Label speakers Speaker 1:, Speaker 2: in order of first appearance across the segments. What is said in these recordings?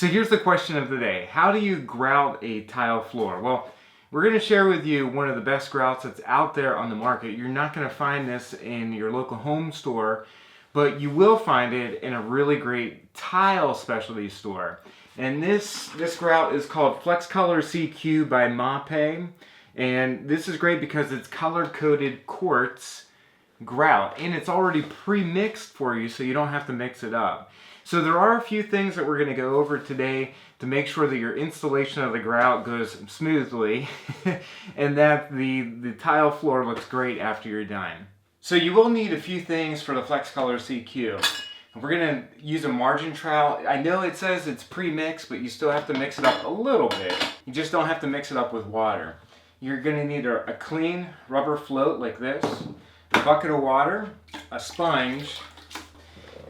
Speaker 1: So here's the question of the day. How do you grout a tile floor? Well, we're going to share with you one of the best grouts that's out there on the market. You're not going to find this in your local home store, but you will find it in a really great tile specialty store. And this grout is called Flexcolor CQ by Mapei. And this is great because it's color-coded quartz grout, and it's already pre-mixed for you, so you don't have to mix it up. So there are a few things that we're going to go over today to make sure that your installation of the grout goes smoothly and that the tile floor looks great after you're done. So you will need a few things for the Flexcolor CQ. We're going to use a margin trowel. I know it says it's pre-mixed, but you still have to mix it up a little bit. You just don't have to mix it up with water. You're going to need a clean rubber float like this, a bucket of water, a sponge,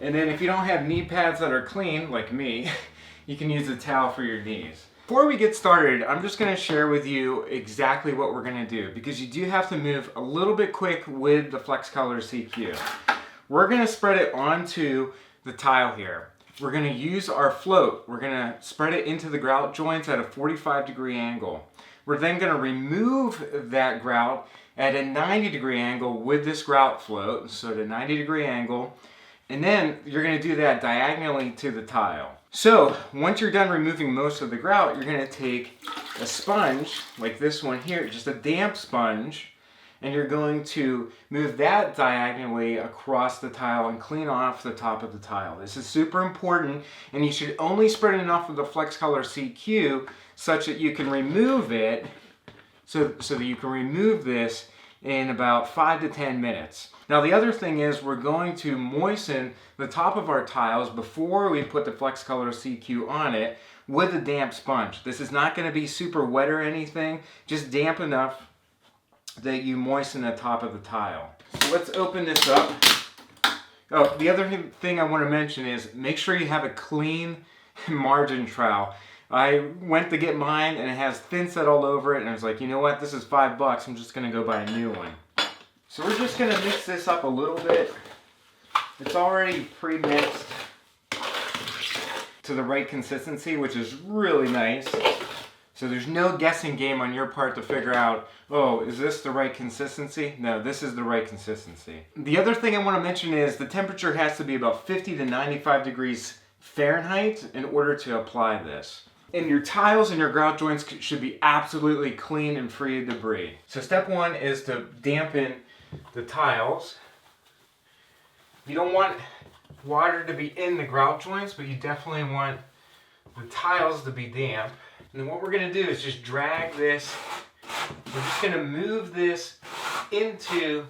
Speaker 1: and then if you don't have knee pads that are clean, like me, you can use a towel for your knees. Before we get started, I'm just going to share with you exactly what we're going to do, because you do have to move a little bit quick with the Flexcolor CQ. We're going to spread it onto the tile here. We're going to use our float. We're going to spread it into the grout joints at a 45-degree angle. We're then going to remove that grout at a 90-degree angle with this grout float, so at a 90-degree angle, and then you're going to do that diagonally to the tile. So once you're done removing most of the grout, you're going to take a sponge like this one here, just a damp sponge, and you're going to move that diagonally across the tile and clean off the top of the tile. This is super important, and you should only spread enough of the Flexcolor CQ such that you can remove it, so that you can remove this in about 5 to 10 minutes. Now the other thing is we're going to moisten the top of our tiles before we put the Flexcolor CQ on it with a damp sponge. This is not going to be super wet or anything, just damp enough that you moisten the top of the tile. So let's open this up. Oh, the other thing I want to mention is make sure you have a clean margin trowel. I went to get mine and it has thin set all over it, and I was like, you know what, this is $5, I'm just going to go buy a new one. So we're just going to mix this up a little bit. It's already pre-mixed to the right consistency, which is really nice. So there's no guessing game on your part to figure out, oh, is this the right consistency? No, this is the right consistency. The other thing I want to mention is the temperature has to be about 50 to 95 degrees Fahrenheit in order to apply this. And your tiles and your grout joints should be absolutely clean and free of debris. So step one is to dampen the tiles. You don't want water to be in the grout joints, but you definitely want the tiles to be damp. And then what we're going to do is just drag this. We're just going to move this into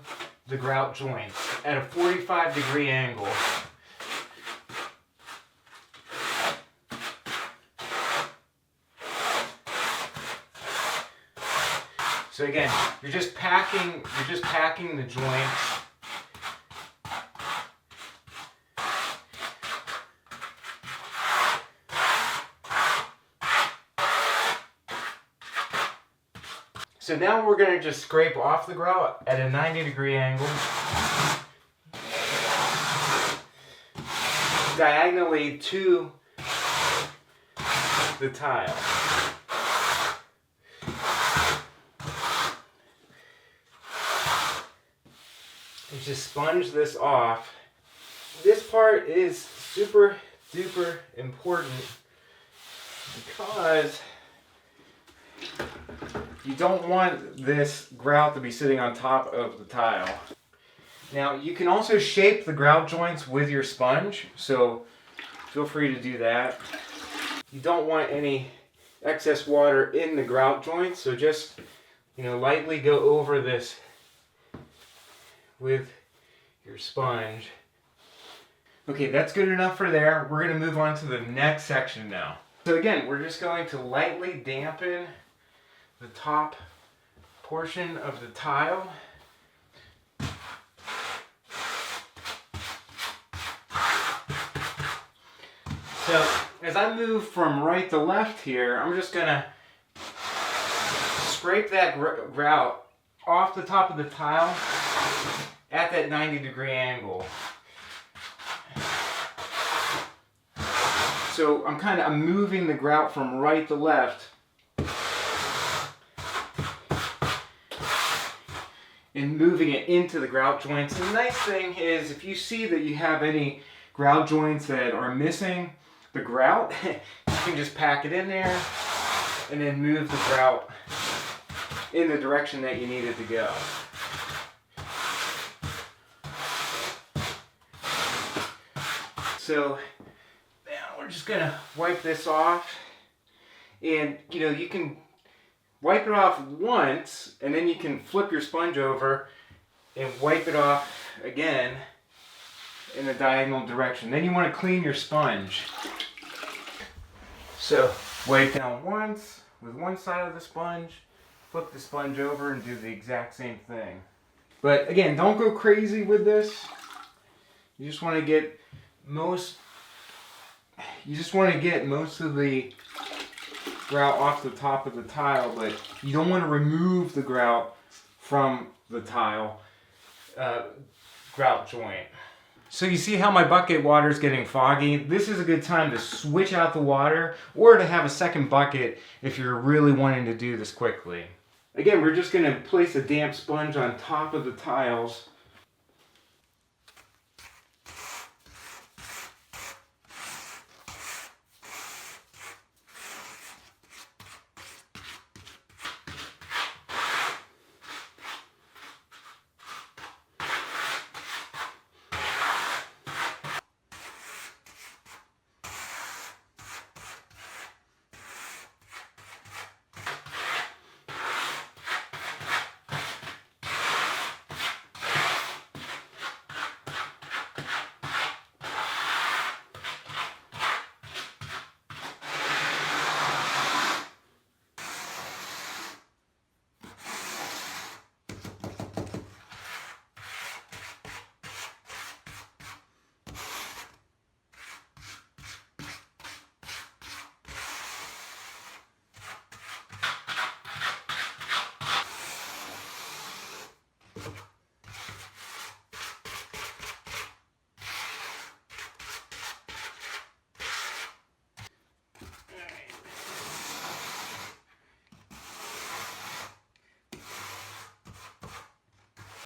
Speaker 1: the grout joints at a 45-degree angle. So again, you're just packing the joints. So now we're going to just scrape off the grout at a 90-degree angle, diagonally to the tile. And just sponge this off. This part is super duper important because you don't want this grout to be sitting on top of the tile. Now you can also shape the grout joints with your sponge, so feel free to do that. You don't want any excess water in the grout joints, so just, lightly go over this with your sponge. Okay, that's good enough for there. We're going to move on to the next section now. So again, we're just going to lightly dampen the top portion of the tile. So as I move from right to left here, I'm just going to scrape that grout off the top of the tile at that 90-degree angle. So So I'm moving the grout from right to left. And moving it into the grout joints. And the nice thing is, if you see that you have any grout joints that are missing the grout, you can just pack it in there and then move the grout in the direction that you need it to go. So now we're just gonna wipe this off, and you can wipe it off once, and then you can flip your sponge over and wipe it off again in the diagonal direction. Then you want to clean your sponge. So wipe down once with one side of the sponge, flip the sponge over and do the exact same thing. But again, don't go crazy with this. You just want to get most of the grout off the top of the tile, but you don't want to remove the grout from the tile grout joint. So you see how my bucket water is getting foggy? This is a good time to switch out the water, or to have a second bucket if you're really wanting to do this quickly. Again, we're just going to place a damp sponge on top of the tiles.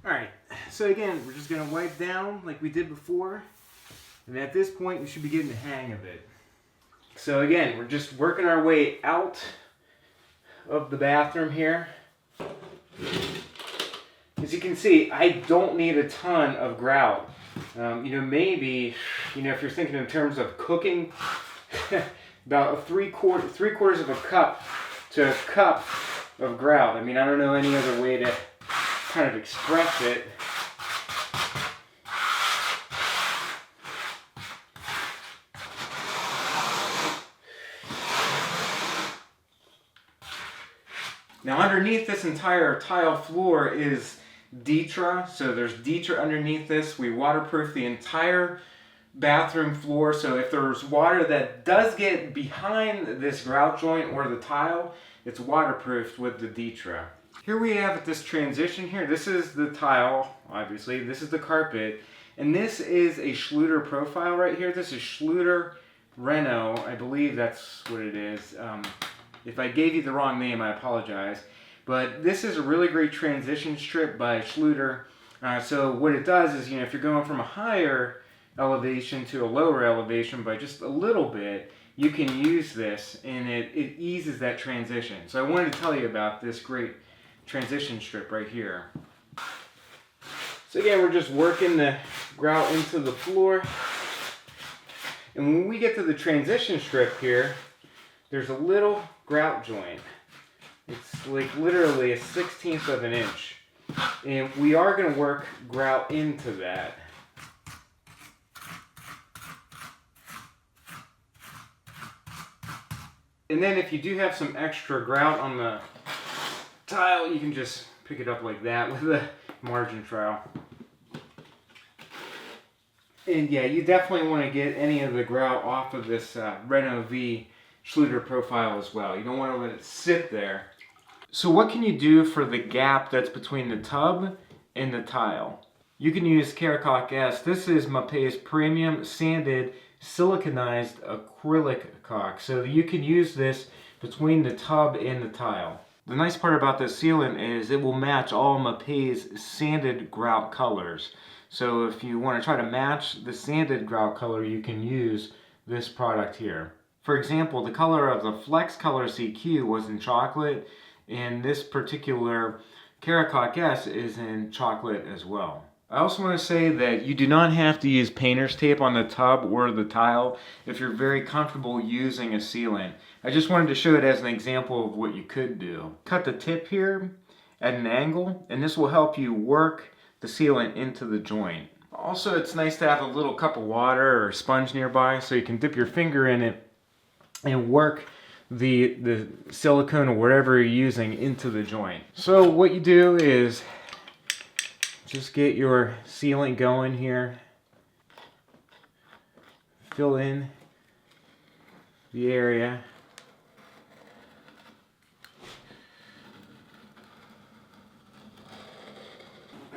Speaker 1: Alright, so again, we're just going to wipe down like we did before, and at this point you should be getting the hang of it. So again, we're just working our way out of the bathroom here. As you can see, I don't need a ton of grout. Maybe, if you're thinking in terms of cooking, about three quarters of a cup to a cup of grout. I mean, I don't know any other way to kind of express it. Now underneath this entire tile floor is Tutor, so there's Tutor underneath this. We waterproof the entire bathroom floor, so if there's water that does get behind this grout joint or the tile, it's waterproofed with the Tutor. Here we have this transition here. This is the tile, obviously. This is the carpet. And this is a Schluter profile right here. This is Schluter Reno. I believe that's what it is. If I gave you the wrong name, I apologize. But this is a really great transition strip by Schluter. So what it does is, if you're going from a higher elevation to a lower elevation by just a little bit, you can use this and it eases that transition. So I wanted to tell you about this great transition strip right here. So again, we're just working the grout into the floor. And when we get to the transition strip here, there's a little grout joint. It's like literally a 1/16 of an inch. And we are going to work grout into that. And then if you do have some extra grout on the tile, you can just pick it up like that with a margin trowel. And yeah, you definitely want to get any of the grout off of this Reno V Schluter profile as well. You don't want to let it sit there. So what can you do for the gap that's between the tub and the tile? You can use Caracoc S. This is Mapei's premium sanded siliconized acrylic caulk. So you can use this between the tub and the tile. The nice part about this sealant is it will match all Mapei's sanded grout colors. So if you want to try to match the sanded grout color, you can use this product here. For example, the color of the Flexcolor CQ was in chocolate, and this particular Caracaulk S is in chocolate as well. I also want to say that you do not have to use painter's tape on the tub or the tile if you're very comfortable using a sealant. I just wanted to show it as an example of what you could do. Cut the tip here at an angle, and this will help you work the sealant into the joint. Also, it's nice to have a little cup of water or sponge nearby so you can dip your finger in it and work the silicone or whatever you're using into the joint. So what you do is just get your sealant going here. Fill in the area.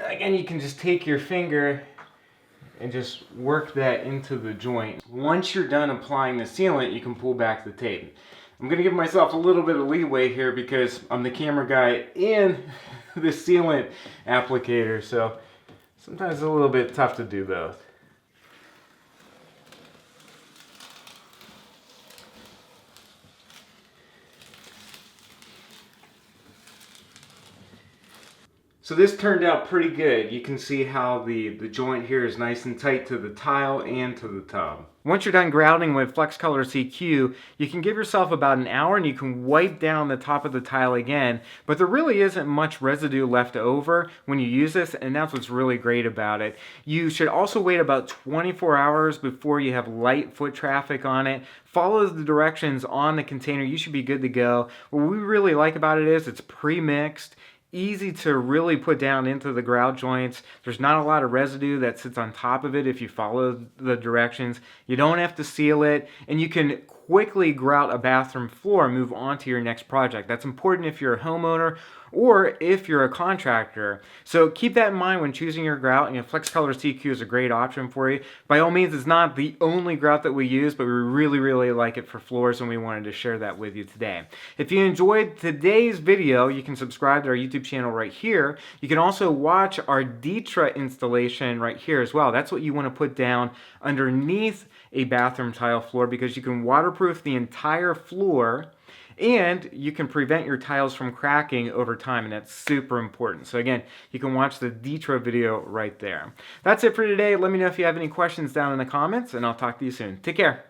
Speaker 1: Again, you can just take your finger and just work that into the joint. Once you're done applying the sealant, you can pull back the tape. I'm going to give myself a little bit of leeway here because I'm the camera guy and the sealant applicator, so sometimes it's a little bit tough to do both. So this turned out pretty good. You can see how the joint here is nice and tight to the tile and to the tub. Once you're done grouting with Flexcolor CQ, you can give yourself about an hour and you can wipe down the top of the tile again, but there really isn't much residue left over when you use this, and that's what's really great about it. You should also wait about 24 hours before you have light foot traffic on it. Follow the directions on the container. You should be good to go. What we really like about it is it's pre-mixed, easy to really put down into the grout joints. There's not a lot of residue that sits on top of it if you follow the directions. You don't have to seal it, and you can quickly grout a bathroom floor and move on to your next project. That's important if you're a homeowner or if you're a contractor. So keep that in mind when choosing your grout, and Flexcolor CQ is a great option for you. By all means, it's not the only grout that we use, but we really like it for floors, and we wanted to share that with you today. If you enjoyed today's video, you can subscribe to our YouTube channel right here. You can also watch our Tutor installation right here as well. That's what you want to put down underneath a bathroom tile floor, because you can waterproof the entire floor and you can prevent your tiles from cracking over time, and that's super important. So again, you can watch the Tutor video right there. That's it for today. Let me know if you have any questions down in the comments, and I'll talk to you soon. Take care.